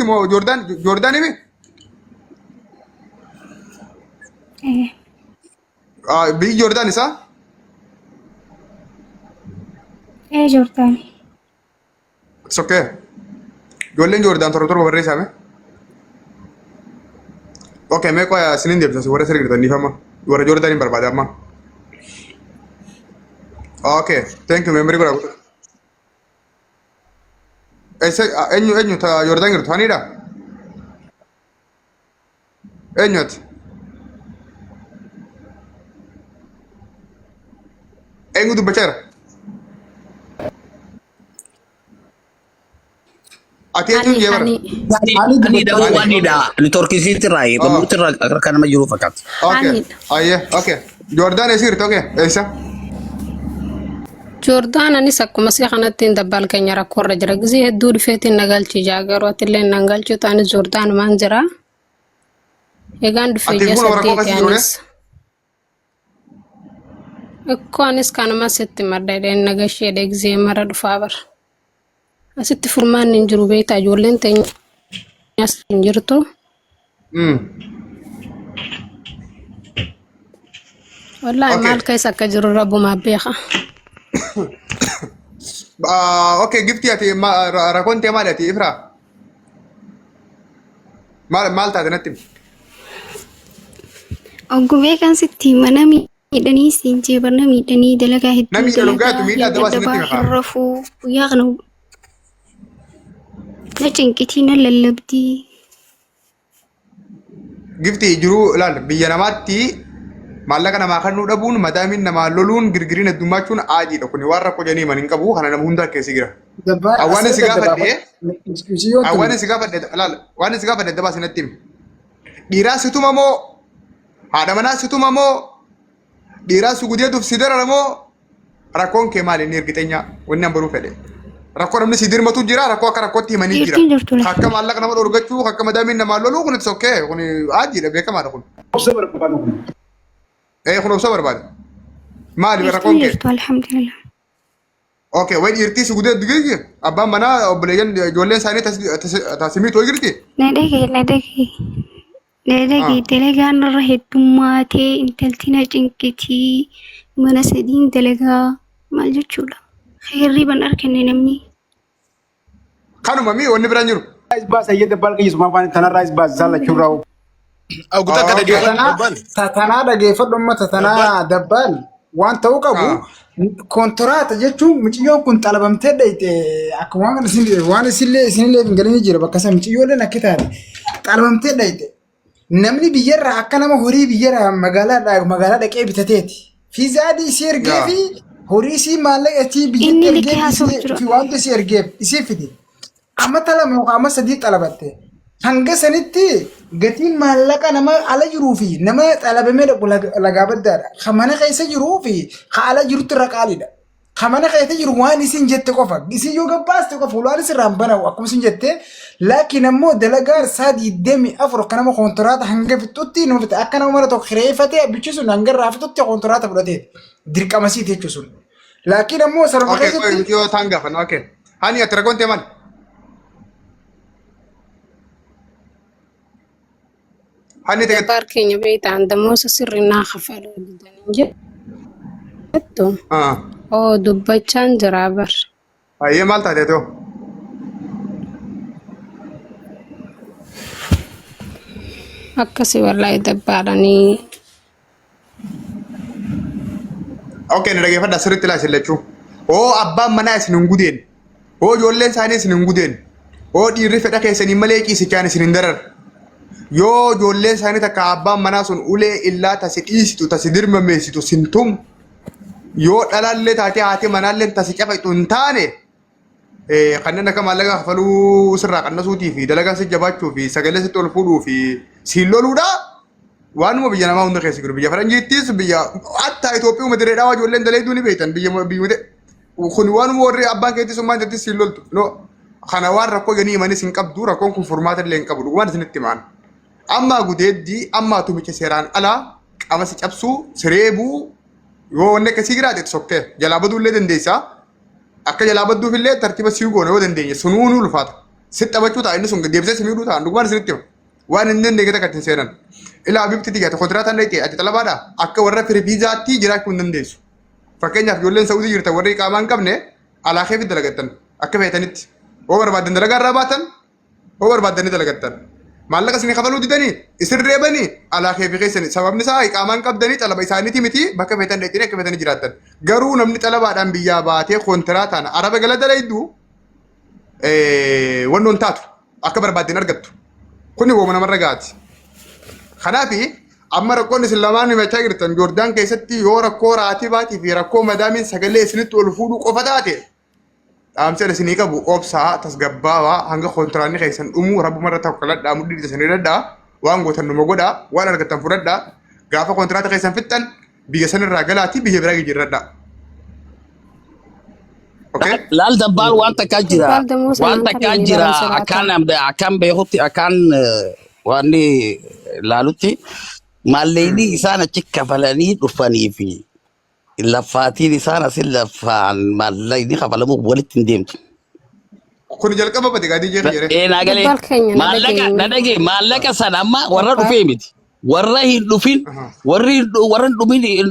jiruuti moo Joordaan himi? Biyyi Joordaan isaa? Joordaan. Sokkee. Ijoolleen Joordaan torba barreessame. Okay, mee qoya isiniin deebisa warra sirriitan dhiifama. Warra Joordaan hin barbaade amma. Okay, thank you memory godha. Eenyu ta Joordaan jirtu hanidha? Eenyuti? Eenyu dubbachaa jira? Ati eenyuun jeebara? Ani da wanida network siti rai komputer kan majuru fakat. Okay. Okay. Joordaan eessa jirti? Okay. Eessa? Joordaan anis akkuma si kanatti dabbal keenya rakkoorra jira. Gizee hedduu dhufeetiin nagalchi jaagaruu atillee nagalchi ta'anii Joordaan maan jira. Egaan dhufee jaasatii anis. Ekkoo anis kanuma sitti maddaadhaan nagashee gizee mara dhufaa bara. Asitti furmaan hin jiru beektaa ijoolleen teenyas hin jirtu. Wallahi maal keessa akka jiru rabbumaa beeka. Okay, gifti ati racconti maal ati Ifra? Maal taate natti? Oggubee kan sitti mana miidhanii siin jeebarna miidhanii dalagaa hedduu. Namni dhugaatu miidhaa dabaa sinatti maqaa. Rafuu guyyaa kana na cinqitii na lallabdii. Gifti jiru laal biyya namaatti maallaqa namaa kannuu dhabuun madaamin namaa loluun girgiriin heddummachuun aadiidha kun waan rakkoo janii man hin qabu kana nama hunda keessi jira. Awwaan si gaafadhe dabaa sinatti himi. Dhiiraa situma moo haadha manaa situma moo dhiiraa sugudeetuuf si darara moo rakkoon kee maali inni ergiteenya wanni an baruu fedhe. Rakkoo namni si dirmatu jira rakkoo akka rakkootti himanii jira. Akka maallaqa nama dhorgachuu akka madaamin namaa loluu kun sokkee kun aadiidha beekamaadha kun. Kun obsa barbaade. Maali rakkoon kee? Alhamdulillah. Okay, way dhiirtii sugudee digirti abbaan manaa obboleeyyan ijoolleen isaanii tasimii too jirti. Nadhagee dalagaan irra heddummaatee intaltina cinqitii mana sadiin dalagaa maal jechuudha. Hirriban arganne namni. Kanuma mii wanni biraan jiru. Isbaas ayyada balqa yisuma waan tanarraa isbaas zaalachuu Agutaa kada dabbal. Tatanaa dhageeffadhu amma tatanaa dabbal waan ta'uu qabu kontiraata jechuun miciyyoon kun xalabamtee dhayite akka waan isinillee hin galini jira bakka isaa miciyyoolleen akka taate xalabamtee dhayite namni biyyarraa akka nama horii biyyarraa magaalaa dhaqee bitateeti fiizaadii isii ergee fi horii isii maallaqa isii biyyatti ergee fi wanta isii ergeef isii fide amma talama yookaan amma sadii xalabatte. Hanga sanitti gatiin maallaqa nama ala jiruu fi nama xalabamee dhaqu lagaa baddaadha. Kan mana keessa jiruu fi kan ala jirutti irra qaaliidha. Kan mana keessa jiru waan isin jette qofa. Isin yoo gabbaaste qofa ulaan isin raambanaa'u akkuma isin jette. Laakiin ammoo dalagaa isaa 24 kan nama kontiraata hanga fixutti nama fite akka nama mana tokko kireeffatee bichisuun hanga irraa fixutti kontiraata fudhatee dirqamasiiti jechuun. Laakiin ammoo sarara keessatti. Okay, yoo taangaafan okay. Hani ati rakkoon teeman. Dabar keenya beektaan damoosa sirrii naa kafaluu didanii jettu. Dubbachaan jira bar. Ayyee maal taatee too? Akkasii wallahi dabbaadhanii. Okay, na dhageeffadha sirriitti ilaalcha lachuu. Abbaan manaa isin hin gudeen. Ijoolleen isaanii isin hin gudeen. Dhiirri fedha keessanii malee ciisichaan isin hin darar. Yoo ijoolleen isaanii takka abbaan manaa sun ulee illaa tasi dhiisitu tasi dirmameessitu sintum yoo dhalaallee taatee haati manaallee tasi cafaitu hin taane kanneen akka maallaqa kafaluu sirraa qannasuutii fi dalagaa si jabaachuu fi sagalee sitti ol fuudhuu fi siin loluudha waanuma biyya namaa hunda keessa jiru biyya faranjiittis biyya hatta Itoophiyaa madireedhaa waa ijoolleen daleeduu ni beektan biyya kun waanuma warri abbaan keetti sun maal jettis siin loltu kana waan rakkoo janii himanis hin qabdu rakkoon kun furmaata illee hin qabu dhugumaan isinitti himaan. Amma gudeeddi amma tumicha seeraan alaa qama si cabsuu sireebuu yoo wanni akkasii jiraate sokkee jalaa baduu illee dandeessa akka jalaa badduuf illee tartiiba sii goona yoo dandeenye sunuun ulfaata Sitta bachuu ta'a inni sun deebisee si miidhuu ta'a dhugumaan isinitti hima. Waan inni inni eegate kan seenan. Ilaa bifti xiqqaate kontiraataan dhaqee ati xalabaadha akka warra firifiizaatti jiraachuu hin dandeessu. Fakkeenyaaf ijoolleen Saawudii jirtan warri qaamaa hin qabne alaakee fi dalagattan akka feetanitti. Hoo barbaadan dalagaa irraa baatan hoo barbaadanii dalagattan. Maallaqa isinii kafaluu didanii isin reebanii alaakee fi keessanii sababni isaa qaamaa hin qabdanii xalaba isaaniiti miti bakka feetan dhaqanii akka feetanii jiraattan. Garuu namni xalabaadhaan biyyaa baatee kontiraataan araba gala dalaydu wannoon taatu akka barbaadeen argattu. Kuni wooma namarra gaati. Kanaafi amma rakkoon isin lamaan himachaa jirtan Joordaan keessatti yoo rakkoo raatibaatii fi rakkoo madaamiin sagalee isinitti ol fuudhuu qofa taate dhaamseen isinii qabu obsaa tasgabbaawaa hanga kontiraanni keessan dhumuu rabbumarra ta'u kaladhaa mudhii dhiisanii dadhaa waan gootan numa godhaa waan argattan fudhadhaa gaafa kontiraata keessan fixxan biyya sanirraa galaatii biyya biraa jijjiirradhaa. Laal dabbaan waan takkaa jira akkaan beekutti akkaan waan laalutti maalleeyni isaan achi kafalanii dhufanii fi laffaatiin isaan asin laffaan maalleeyni kafalamuuf walitti hin deemtu. Kun jalqaba bade gaadii jechuudha. Maallaqa sana amma warra dhufee miti. Warra hin dhufin warra hin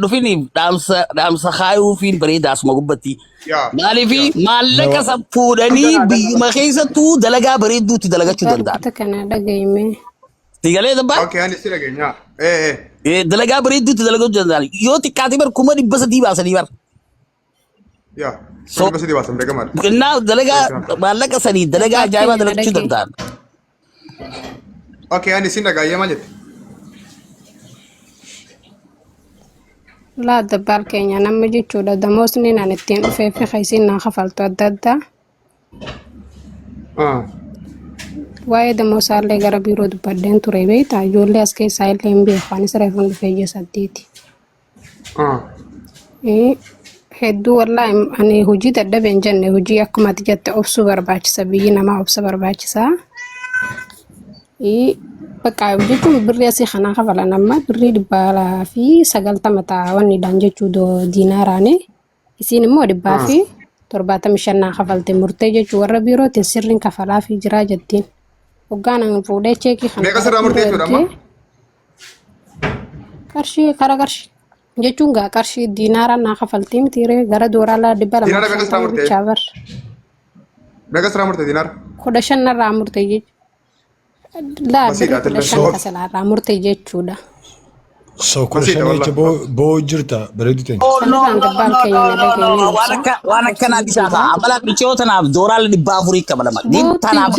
dhufin dhaamsa kaayuufiin bareedaa asuma gubbatti. Maaliifi maallaqa san fuudhanii biyyuma keessattuu dalagaa bareedduutti dalagachuu danda'an. Tigalee dabbaa? Okay, ani si dhageenya. Dalagaa bareedduutti dalagachuu danda'an. Yoo xiqqaate bar 300 baasanii bar. Yaa. 300 baasan beekamaa. Innaa dalagaa maallaqa sanii dalagaa ajaa'ibaa dalagachuu danda'an. Okay, ani si dhagaayyaa maal jette? Laa dabbal keenya nama jechuudha damoosni naan ittiin dhufee fi qaysiin naa kafaltu adda addaa. Waa'ee damoosaallee gara biiroo dubbadheen ture beektaa ijoollee as keessaa illee hin beeku anis reefuun dhufee ija 8. Hedduu wallaahi ani hojii dadhabeen jenne hojii akkuma ati jette obsuu barbaachisa biyyi namaa obsa barbaachisaa. Bakka jechuun birrii asii kanaa kafalan amma birrii 290 ta'a wanni dhaan jechuu diinaaraani isiin immoo 175 naa kafalte murtee jechuu warra biirootiin sirriin kafalaa fi jiraa jettiin hoggaan fuudhee cheekii kana meeqa sirraa murtee jechuudha amma qarshii kara qarshii jechuun gaa qarshii diinaara naa kafaltii mitiiree gara dooraalaa 200 bichaa bar meeqa sirraa murtee diinaara 15 narraa murtee jechuudha. Laa bilishaan kasalaarraa murtee jechuudha. Kulishaan jecha boo jirta bareedu ta'e. Waan akkanaa bisaa ta'a. Amala bichootanaaf dooraal 400 kabalama. Tanaaf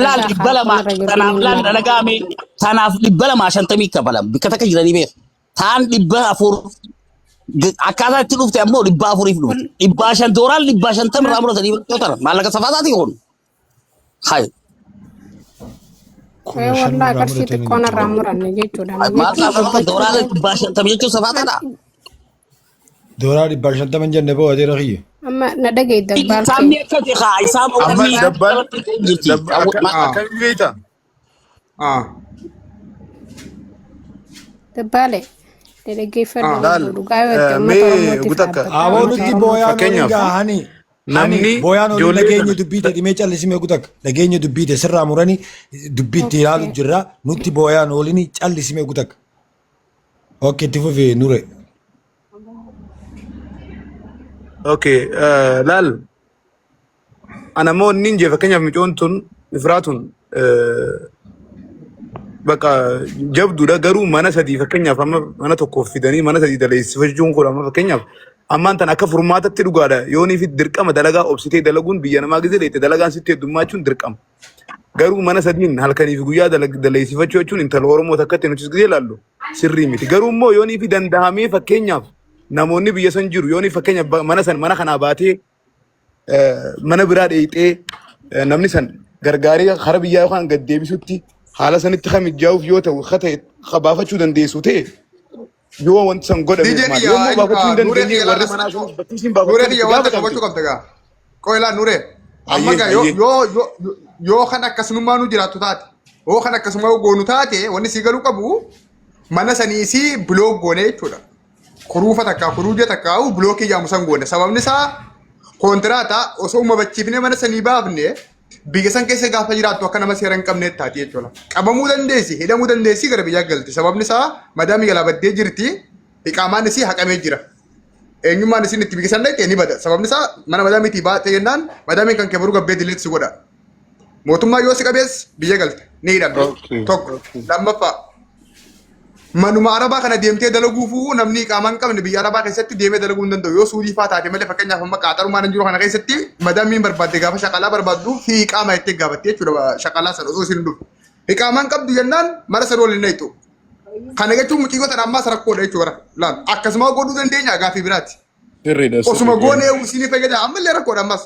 laal 200 dhalagaame tanaaf 250 kabalama. Bikka takka jiranii beeku. Taan 400 akkaataa itti dhufte ammoo 400 dhufte. 500 dooraal 550 irraa muratanii bichootana maallaqa safaataati kun. Hayi. Wallah qarshii xiqqoon irraa muranne jechuudha. Dooraal 550 jechuun safaataadha. Dooraal 550 jenne boo adii rakiyye. Amma na dhagee dabbal. Isaamni akkati haa isaan Amma dabbal akkam beeyta. Dabbale. Dhaggeeffadhu dhugaa yoo ta'u Aboo nuti booyaan olii gaahanii. Namni booyaan olii nageenya dubbiite dhimee callisimee gutakka nageenya dubbiite sirraa muranii dubbiitti ilaalu jirra nuti booyaan olii callisimee gutakka. Okay, itti fufee nure. Okay, laal anammoo inni injee fakkeenyaaf micoon tun ifraatun bakka jabduudha garuu mana sadii fakkeenyaaf amma mana tokkoof fidanii mana sadii daleessifachuun kun amma fakkeenyaaf ammaan tan akka furmaatatti dhugaadha yoonii fi dirqama dalagaa obsitee dalaguun biyya namaa gisee leete dalagaan sitti heddummachuun dirqama garuu mana sadiin halkanii fi guyyaa daleessifachuu jechuun intala Oromoo takkatti nutis gisee laallu sirrii miti garuu immoo yoonii fi danda'amee fakkeenyaaf namoonni biyya san jiru yoonii fakkeenyaaf mana kanaa baatee mana biraa dheeyxee namni san gargaarii hara biyyaa yookaan gad deebisutti haala sanitti kamijjaa'uuf yoo ta'u baafachuu dandeessu ta'e yoo wanti san godhame yoo baafachuu hin dandeenye warri manaa sun bakkisiin baafachuu wanta qabachuu qabda gaa qoyilaa nuree amma gaa yoo kan akkasummaa nu jiraattu taate yoo kan akkasummaa goonu taate wanni sii galuu qabu mana saniisii biloog goone jechuudha kuruufa takkaa kuruuje takkaa bilookii jaamu san goone sababni isaa kontiraata osoo uma bachiifne mana sanii baafne biyya san keessa gaafa jiraattu akka nama seera hin qabne taati jechuudha. Qabamuu dandeessi, hidhamuu dandeessi gara biyyaa galti. Sababni isaa madaamii galaa baddee jirti, iqaamaan isii haqamee jira. Eenyummaan isin itti biyya san dhaqee ni bada. Sababni isaa mana madaamiitii baatee jennaan madaamiin kan kee baruu gabbee dileetti si godha. Mootummaa yoo si qabees biyya galte ni hidhamte. Tokko lammaffaa manuma arabaa kana deemtee dalaguufuu namni iqaamaa hin qabne biyya arabaa keessatti deemee dalaguu hin danda'u. Yoo suudii fa'aa taate malee fakkeenyaaf amma qaaxarumaan hin jiru kana keessatti madaamiin barbaadde gaafa shaqalaa barbaaddu fi iqaamaa itti gaafatte jechuudha shaqalaa sana osoo isin dhufu. Iqaamaan qabdu jennaan mara sana waliin dhayitu. Kana jechuun muciyyoo tana ammaas rakkoodha jechuudha. Laal akkasuma godhuu dandeenya gaafii biraati. Osuma goonee isinii fayyada ammallee rakkoodha ammas.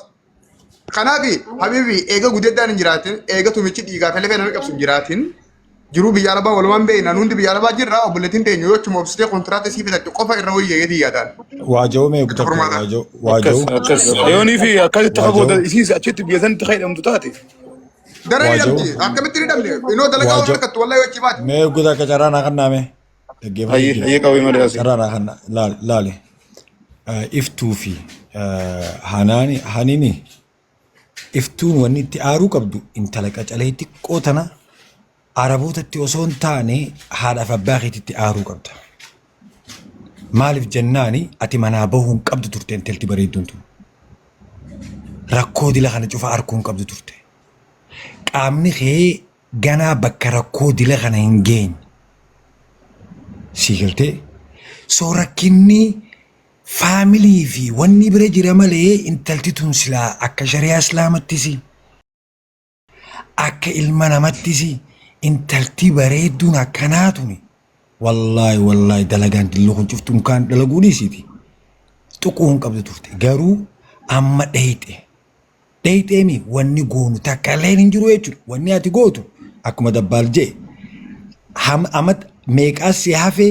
Kanaaf habibi eega gudeeddaan hin jiraatin eega tumichi dhiigaa fi lafee nama qabsu hin jiraatin jiruu biyya alabaa walumaan beeyna hundi biyya alabaa jirra obboleettiin teenya yoo achuma obsitee kontiraata sii fitatte qofa irra wayya jedhii yaadaan. Waajoo mee guutuu waajoo. Yoonii fi akkasitti fagoo isiis achitti biyya sanitti fayyadamtu taate. Daree hidhamti akkamitti hidhamne inoo dalagaa waan rakkattu wallahi wajji baati. Mee guutuu akka carraa naa kannaame. Hayyee qawwee malee asii. Carraa naa kanna laale. Iftuu fi haniini. Iftuun wanni itti aaruu qabdu intala qacalee xiqqoo tana Arabootatti osoo hin taane haadhaaf abbaa keetitti aaruu qabda. Maaliif jennaani ati manaa bahuu hin qabdu turte intalti bareedduun tun. Rakkoo dila kana cufa arguu hin qabdu turte. Qaamni kee ganaa bakka rakkoo dila kana hin geenye. Siigaltee soo rakkinni faamilii fi wanni bira jira malee intalti tun silaa akka shari'aa islaamattis akka ilma namattis intalti bareedduun akkanaatuni wallaahi dalagaan dilloo kun cuftuun kaan dalaguu dhiisiti tuquu hin qabdu turte garuu amma dheeyxeemi wanni goonu takka illee hin jiru jechuudha wanni ati gootu akkuma dabbaal jee amat meeqaa si hafe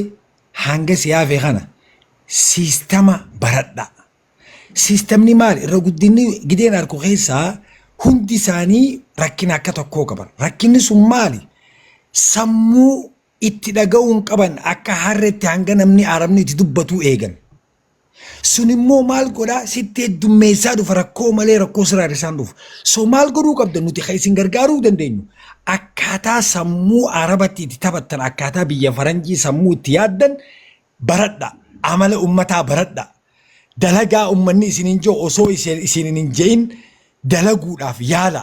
hanga si hafe kana sistema baradha. Sistemni maali? Irra guddinni gideen harku keessaa hundi isaanii rakkina akka tokkoo qaban. Rakkinni sun maali? Sammuu itti dhaga'uun qaban akka harreetti hanga namni arabni itti dubbatu eegan. Sun immoo maal godhaa sitti heddummeessaa dhufa rakkoo malee rakkoo siraan isaan dhufu. So maal godhuu qabdan nuti kan isin gargaaruu dandeenyu. Akkaataa sammuu arabatti itti taphattan akkaataa biyya faranjii sammuu itti yaaddan baradha. Amala ummataa baradha. Dalagaa ummanni isinin jiru osoo isinin hin je'in dalaguudhaaf yaala.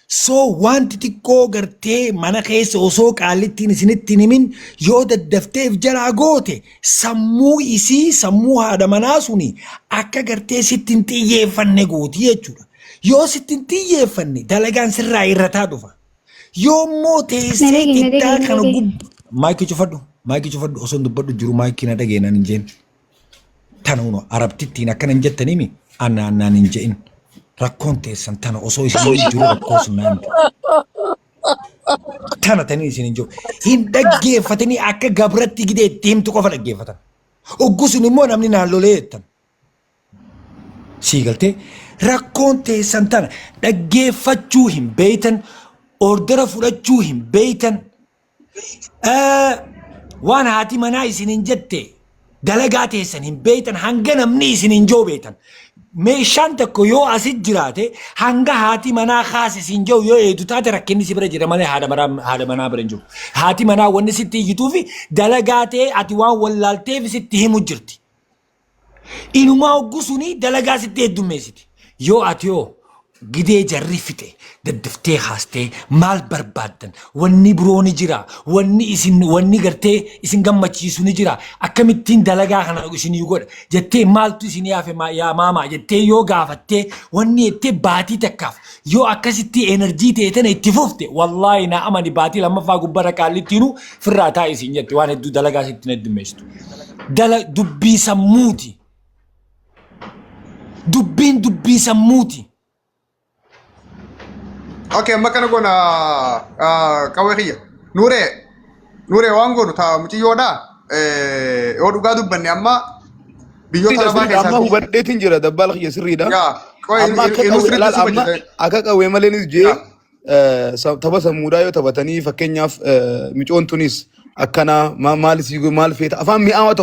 So wanti xiqqoo gartee mana keessa osoo qaallittiin isinitti himin yoo daddafteef jaraa goote sammuu isii sammuu haadha manaa suni akka gartee sitti hin xiyyeeffanne gooti jechuudha. Yoo sitti hin xiyyeeffanne dalagaan sirraa irrataa dhufa. Yoo immoo teessee xiqqaa kana maayikii cufadhu osoo dubbadhu jiru maayikii na dhageenan hin jeen. Tana uno arabtittiin akkana hin jettanimi annaan hin je'in. Rakkoon teessan tana osoo isin jiru rakkoo sunnaan. Tana tanii isin hin jiru. Hin dhaggeeffatanii akka gabratti gidee itti himtu qofa dhaggeeffatan. Oggusun immoo namni naannolee jettan. Siigaltee rakkoon teessan tana dhaggeeffachuu hin beeytan ordera fudhachuu hin beeytan. Waan haati manaa isin hin jette dalagaa teessan hin beeytan hanga namni isin hin joo beeytan. Meeshaan tokko yoo asit jiraate hanga haati manaa kaas isin joo yoo eedu taate rakkinni si bira jira malee haadha manaa bira hin jiru. Haati manaa wanni sitti iyyituufi dalagaa ta'e ati waan wallaalteef sitti himu jirti. Inumaa oggusuni dalagaa sitti heddummeessiti. Yoo ati yoo gidee jarri fixe daddaftee haastee maal barbaaddan wanni biroo ni jira wanni gartee isin gammachiisu ni jira akkamittiin dalagaa kana isinii godha jettee maaltu isin yaafe yaa maamaa jettee yoo gaafattee wanni jettee baatii takkaaf yoo akkasitti enerjii ta'e tana itti fufte wallaahi naa amani baatii lammaffaa gubbara qaallittiinu firraa taa'e isin jette waan hedduu dalagaa sitti heddummeessitu. Dubbii sammuuti. Dubbiin dubbii sammuuti. Okay, amma kana goona qawwee kiyya. Nuuree waan goonu taa muciyyoodha. Yoo dhugaa dubbanne amma biyyoota arabaa keessaa. Amma hubadheetiin jira dabbaala kiyya sirriidha. Amma akka qawwee maleenis jee tapha sammuudhaa yoo taphatanii fakkeenyaaf micoon tunis akkana maal si maal feeta afaan mi'aawa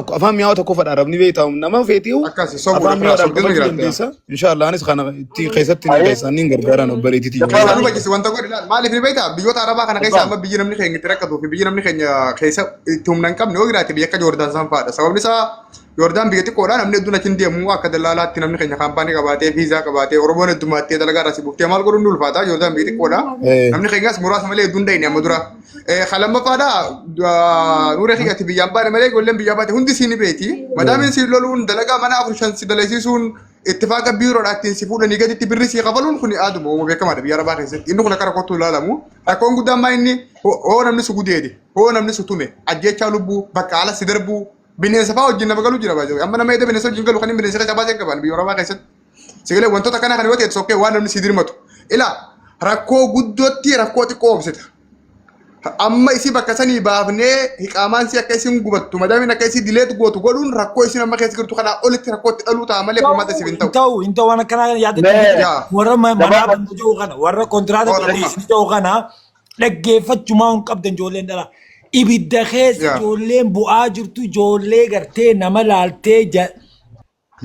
tokko fadha arabni beektaa nama feetiu Akkasi, sobuu afaan irraa mi'aawa soddoma dhabbachuu jiraata. dandeessa inshallah anis kana itti keessatti ni keessan ni gargaaraan obboleetiiti Kanuma jisi wanta godhi laal maaliif ni beektaa biyyoota arabaa kana keessa amma biyyi namni keenya itti rakkatuu fi biyyi namni keenya keessa itti humna hin qabne yoo jiraate biyya akka Joordaan san fa'aadha. Sababni isaa Joordaan biyya xiqqoodha namni hedduun achi hin deemu akka dallaalaatti namni keenya kaampaanii qabaatee viizaa qabaatee Oromoon heddumaattee dalagaa irraa si buuftee maal godhuun ni ulfaata Joordaan biyya xiqqoodha. Namni keenyas muraasa malee hedduun dayne amma dura. Kalamaffaadha nuuree kiyyaatti biyyaan baane malee ijoolleen biyyaa baate hundi siin beeti. Madaamiin siin loluun dalagaa mana afur shan si dalaisiisuun ittifaaqa biiroodhaattiin si fuudhanii gaditti birri si kafaluun kun aaduma uumama beekamaadha biyya arabaa keessatti. Inni kun akka rakkootu ilaalamu. Rakkoon guddaan maa inni hoo namni su gudeedi hoo namni su tume ajjechaa lubbuu bakka ala si darbuu bineensa fa'aa wajjin nama galuu jira baay'ee. Amma nama edda bineensa wajjin galu kan inni bineensa keessa baasee qaban biyya arabaa keessatti. Sigalee wantoota kana kan yoo ta'e sokkee waan namni si dirmatu. Ilaa rakkoo guddootti rakkoo xiqqoo oomsita. Amma isi bakka sanii baafnee hiqaamaan si akka isin gubattu madaamiin akka isin dileet gootu godhuun rakkoo isin amma keessa jirtu kanaa olitti rakkootti dhaluu ta'a malee furmaata siif hin ta'u. Inta'u waan akkanaa yaadatu warra manaa bantu jiru kana warra kontiraata qopheessin jiru kana dhaggeeffachumaa hin qabdan ijoolleen dhala. Ibidda keessa ijoolleen bu'aa jirtu ijoollee gartee nama laaltee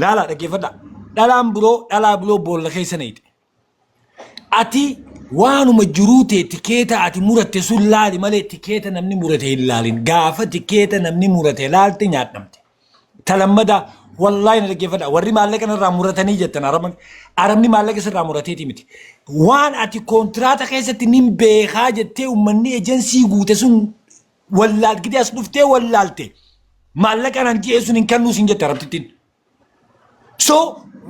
laala dhaggeeffadha. Dhalaa biroo boolla keessa neeti. Ati waanuma jiruu ta'e tikeeta ati muratte sun laali malee tikeeta namni murate hin laalin. Gaafa tikeeta namni murate laalte nyaadhamte. Talammada wallaahi na dhaggeeffadha. Warri maallaqa irraa muratanii jettan arabni maallaqa irraa murateeti miti. Waan ati kontiraata keessatti nin beekaa jettee uummanni ejensii guute sun wallaalgidee as dhuftee wallaalte. Maallaqa nan ji'ee sun hin kennuu sin jette arabtittiin. So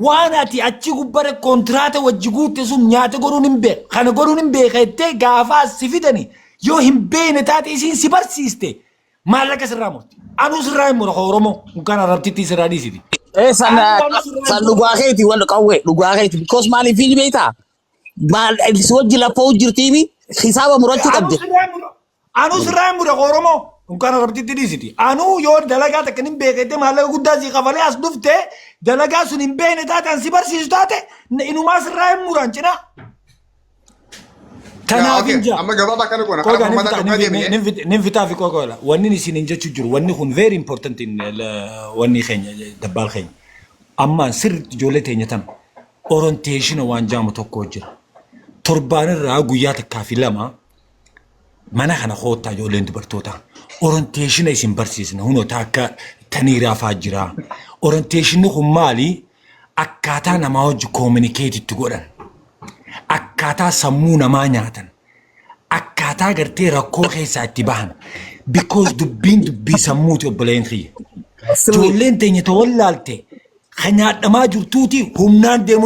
waan ati achi gubbara kontiraata wajji guutte sun nyaata godhuun hin beeka. Kana godhuun hin beeka jettee gaafa as si fidani yoo hin beekne taate isiin si barsiiste maallaqa sirraa murti. Anuu sirraa hin mura Oromoo kan arabtitti sirraa dhiisiti. San dhugaa keeti wal qawwee dhugaa keeti because maaliif hin beektaa? Si wajji lafa hojjirtiimi hisaaba murachuu qabde. Anuu sirraa hin mura Oromoo kan arabtitti dhiisiti. Anuu yoo dalagaa takka hin beekne maallaqa guddaa si qabalee as dhufte dalagaa sun hin beekne taate an si barsiisu taate inumaa sirraa hin muran cinaa. Kanaaf hin jaa. Amma gabaabaa kana goona. Nin fitaa fi qoqqoola. Wanni isin hin jechuu jiru. Wanni kun very important in wanni keenya dabbaal keenya. Ammaan sirriitti ijoollee teenya tan orientation waan jaamu tokko jira. Torbaan irraa guyyaa takkaa fi lama mana kana hoottaa ijoolleen dubartootaa. Orientation isin barsiisna. Hunota akka taniiraa fa'aa jira. Orientation kun maali? Akkaataa namaa wajji communicate itti godhan. Akkaataa sammuu namaa nyaatan. Akkaataa gartee rakkoo keessaa itti bahan. Because dubbii sammuuti obboleen kiyya. Ijoolleen teenya ta'uu wallaalte kan nyaadhamaa jirtuuti humnaan deemu.